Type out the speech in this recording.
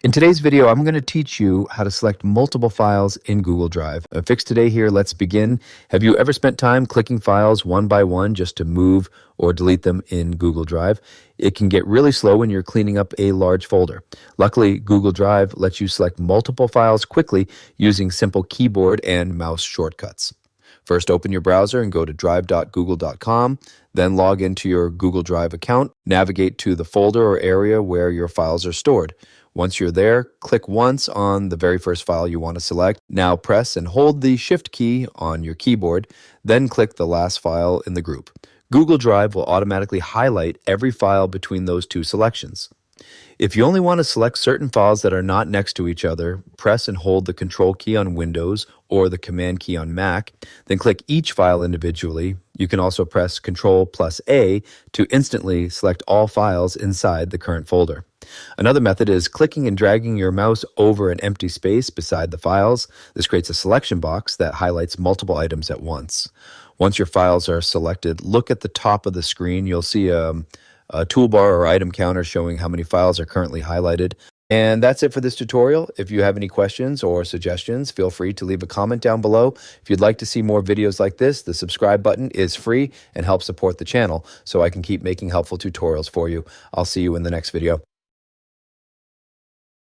In today's video, I'm going to teach you how to select multiple files in Google Drive. A fix today here, let's begin. Have you ever spent time clicking files one by one just to move or delete them in Google Drive? It can get really slow when you're cleaning up a large folder. Luckily, Google Drive lets you select multiple files quickly using simple keyboard and mouse shortcuts. First, open your browser and go to drive.google.com. Then log into your Google Drive account. Navigate to the folder or area where your files are stored. Once you're there, click once on the very first file you want to select. Now press and hold the Shift key on your keyboard, then click the last file in the group. Google Drive will automatically highlight every file between those two selections. If you only want to select certain files that are not next to each other, press and hold the Control key on Windows or the Command key on Mac, then click each file individually. You can also press Control+A to instantly select all files inside the current folder. Another method is clicking and dragging your mouse over an empty space beside the files. This creates a selection box that highlights multiple items at once. Once your files are selected, look at the top of the screen. You'll see a toolbar or item counter showing how many files are currently highlighted. And that's it for this tutorial. If you have any questions or suggestions, feel free to leave a comment down below. If you'd like to see more videos like this, the subscribe button is free and helps support the channel so I can keep making helpful tutorials for you. I'll see you in the next video.